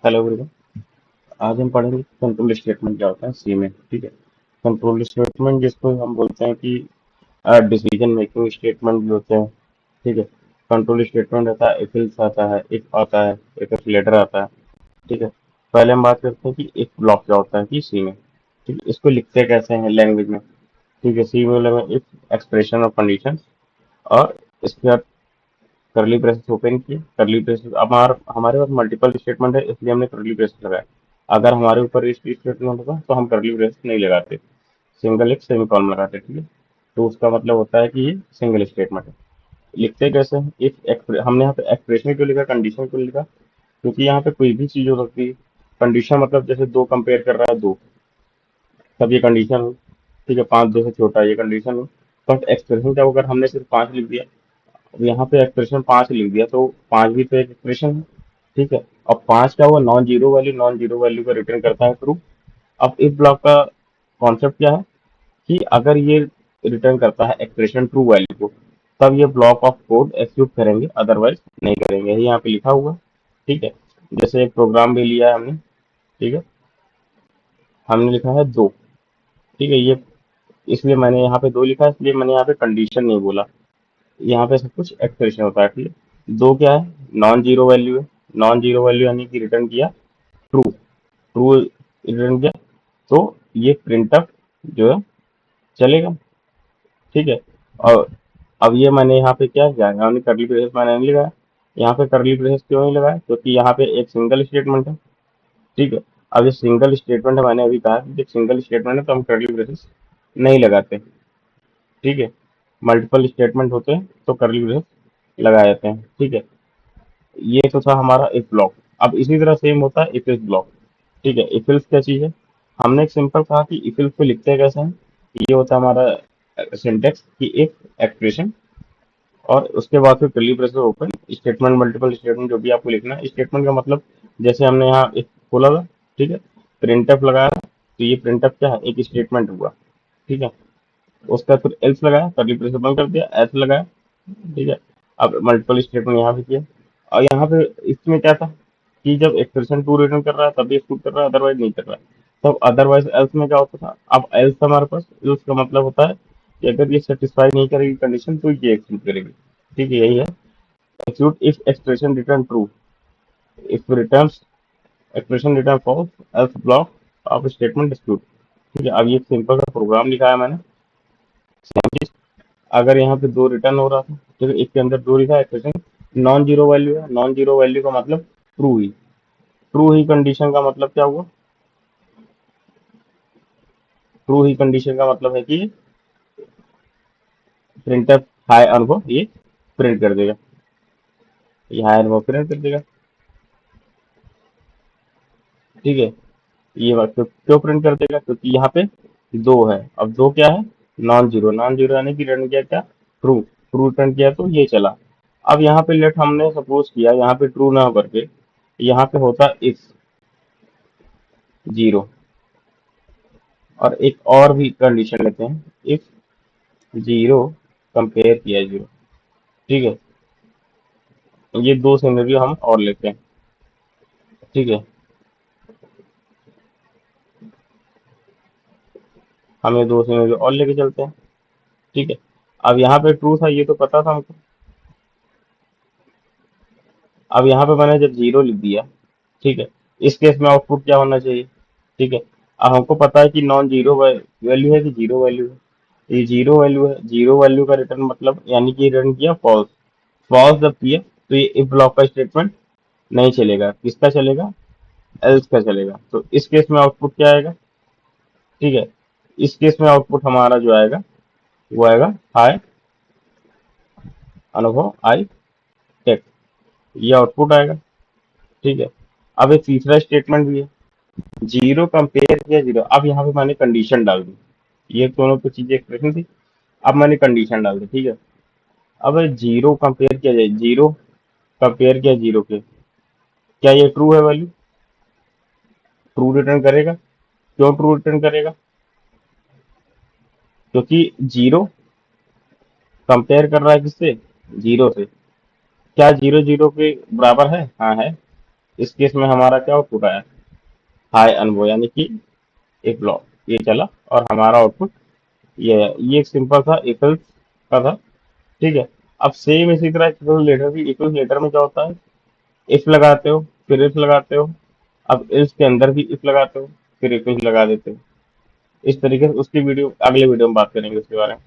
Hello everyone. आज हम पढ़ेंगे कंट्रोल स्टेटमेंट क्या होता है सी में। ठीक है। कंट्रोल स्टेटमेंट जिसको हम बोलते हैं कि डिसीजन मेकिंग स्टेटमेंट भी होते हैं। ठीक है। कंट्रोल स्टेटमेंट आता है, इफ एल्स आता है, इफ आता है, इफ लेटर आता है। ठीक है। पहले हम बात करते हैं कि इफ ब्लॉक क्या होता है कि सी में। ठीक है। इसको लिखते कैसे हैं लैंग्वेज में। ठीक है। सी में इफ एक्सप्रेशन और कंडीशन, और इसके बाद करली ब्रेसेस ओपन किए, करली ब्रेसेस। अब हमारे पास मल्टीपल स्टेटमेंट है इसलिए हमने करली ब्रेसेस लगाया। अगर हमारे ऊपर स्टेटमेंट होता तो हम करली ब्रेसेस नहीं लगाते, सिंगल एक सेमीकोलन लगाते। ठीक है। तो उसका मतलब होता है कि ये सिंगल स्टेटमेंट है। लिखते कैसे हैं? इफ हमने यहाँ पे एक्सप्रेशन क्यों लिखा, कंडीशन क्यों लिखा? क्योंकि यहाँ पे कोई भी चीज हो सकती है। कंडीशन मतलब जैसे दो कंपेयर कर रहा है, दो, तब ये कंडीशन हो। ठीक है। पांच दो से छोटा, ये कंडीशन हो। बट एक्सप्रेशन क्या होगा, अगर हमने सिर्फ पांच लिख दिया, अब यहाँ पे एक्सप्रेशन पांच लिख दिया तो पांच भी तो एक एक्सप्रेशन है। ठीक है। अब पांच क्या हुआ, नॉन जीरो वैल्यू का रिटर्न करता है ट्रू। अब इफ ब्लॉक का कॉन्सेप्ट क्या है कि अगर ये रिटर्न करता है एक्सप्रेशन ट्रू वैल्यू को, तब ये ब्लॉक ऑफ कोड एक्सिक्यूट करेंगे, अदरवाइज नहीं करेंगे। यही यहाँ पे लिखा हुआ है। ठीक है। जैसे एक प्रोग्राम भी लिया है हमने। ठीक है। हमने लिखा है दो। ठीक है। ये इसलिए मैंने यहाँ पे दो लिखा है, इसलिए मैंने यहाँ पे कंडीशन नहीं बोला। यहाँ पे सब कुछ एक्सप्रेशन होता है। ठीक है। दो क्या है, नॉन जीरो वैल्यू है। नॉन जीरो वैल्यू यानी कि रिटर्न किया ट्रू, ट्रू रिटर्न किया, तो ये प्रिंटअप जो है चलेगा। ठीक है। और अब ये मैंने यहाँ पे क्या किया, यहाँ करली ब्रेसेस मैंने नहीं लगाया। यहाँ पे करली ब्रेसेस क्यों नहीं लगाया, क्योंकि यहाँ पे एक सिंगल स्टेटमेंट है। ठीक है। अब ये सिंगल स्टेटमेंट है, मैंने अभी कहा कि जब सिंगल स्टेटमेंट है तो हम करली ब्रेसेस नहीं लगाते। ठीक है। मल्टीपल स्टेटमेंट होते हैं तो करली ब्रेसेस लगाए जाते हैं। ठीक है। ये तो था हमारा इफ ब्लॉक। अब इसी तरह सेम होता है इफ एल्स ब्लॉक। ठीक है। इफ एल्स क्या चीज है, हमने एक सिंपल कहा कि इफ एल्स को लिखते कैसे हैं। ये होता है हमारा सिंटेक्स कि इफ एक्सप्रेशन, और उसके बाद फिर curly braces open statement, multiple statement जो भी आपको लिखना है। स्टेटमेंट का मतलब जैसे हमने यहाँ एक खोला था। ठीक है। प्रिंटफ लगाया, तो ये प्रिंटफ क्या है, एक स्टेटमेंट हुआ। ठीक है। उसका फिर एल्स लगाया, कर्ली ब्रेसेस बंद कर दिया, एल्स लगाया। ठीक है। अब मल्टीपल स्टेटमेंट यहाँ पे किया। और यहाँ पे इसमें क्या था कि जब एक्सप्रेशन टू रिटर्न कर रहा है तभी एक्सक्यूट कर रहा है, अदरवाइज नहीं कर रहा है। तब अदरवाइज एल्स में क्या होता था, अब एल्स हमारे पास, एल्स का मतलब होता है कि अगर ये सेटिस्फाई नहीं करेगी कंडीशन तो ये एक्सक्यूट करेगी। ठीक है। यही है execute if expression return true, if return expression return false, else block of statement execute. ठीक है। अब ये सिंपल सा प्रोग्राम लिखा है मैंने। सेम चीज, अगर यहाँ पे दो रिटर्न हो रहा था, ठीक है, इसके अंदर दो लिखा है एक्सप्रेशन, नॉन जीरो वैल्यू है, नॉन जीरो वैल्यू का मतलब ट्रू ही, ट्रू ही कंडीशन का मतलब क्या हुआ, ट्रू ही कंडीशन का मतलब है कि प्रिंटफ हाई अनुभव ये प्रिंट कर देगा, ये हाई अनुभव प्रिंट कर देगा। ठीक है। ये बात तो क्यों प्रिंट कर देगा, क्योंकि यहाँ पे दो है। अब दो क्या है, नॉन जीरो, नॉन जीरो यानी कि रिटर्न किया क्या, ट्रू, ट्रू रिटर्न किया तो ये चला। अब यहाँ पे लेट हमने सपोज किया यहाँ पे ट्रू ना होकर के यहाँ पे होता इफ जीरो, और एक और भी कंडीशन लेते हैं, इफ जीरो कंपेयर किया जीरो। ठीक है। ये दो सिनेरियो हम और लेते हैं। ठीक है। हम ये दो सिनेरियो और लेके चलते हैं। ठीक है। अब यहाँ पे ट्रू था, ये तो पता था हमको। अब यहाँ पे मैंने जब जीरो लिख दिया, ठीक है, इस केस में आउटपुट क्या होना चाहिए। ठीक है। अब हमको पता है कि नॉन जीरो वैल्यू है कि जीरो वैल्यू है, ये जीरो वैल्यू है। जीरो वैल्यू का रिटर्न मतलब यानी कि रिटर्न किया फॉल्स। फॉल्स जब किया तो ये इफ ब्लॉक का स्टेटमेंट नहीं चलेगा, किसका चलेगा, एल्स का चलेगा। तो इस केस में आउटपुट क्या आएगा। ठीक है। इस केस में आउटपुट हमारा जो आएगा वो आएगा हाई अनुभव आई टेक, ये आउटपुट आएगा। ठीक है। अब एक तीसरा स्टेटमेंट भी है, जीरो कंपेयर किया जीरो। अब यहाँ पे मैंने कंडीशन डाल दी, ये दोनों तो चीजें एक्सप्रेशन थी, अब मैंने कंडीशन डाल दी। ठीक है। अब जीरो कंपेयर किया जाए, जीरो कंपेयर किया जीरो के, क्या ये ट्रू है वैल्यू, ट्रू रिटर्न करेगा। क्यों ट्रू रिटर्न करेगा, क्योंकि जीरो कंपेयर कर रहा है किससे, जीरो से। क्या जीरो जीरो के बराबर है, हाँ है। इस केस में हमारा क्या आउटपुट आया, हाई अनबो, यानी कि एक ब्लॉक ये चला और हमारा आउटपुट ये है। ये एक सिंपल सा इफ एल्स का था, ठीक है। अब सेम इसी तरह इफ लेटर भी, इफ लेटर में क्या होता है, इफ लगाते हो फिर इफ लगाते हो, अब इल्स के अंदर भी इफ लगाते हो फिर इफ लगा देते हो। इस तरीके से उसकी वीडियो अगले वीडियो में बात करेंगे उसके बारे में।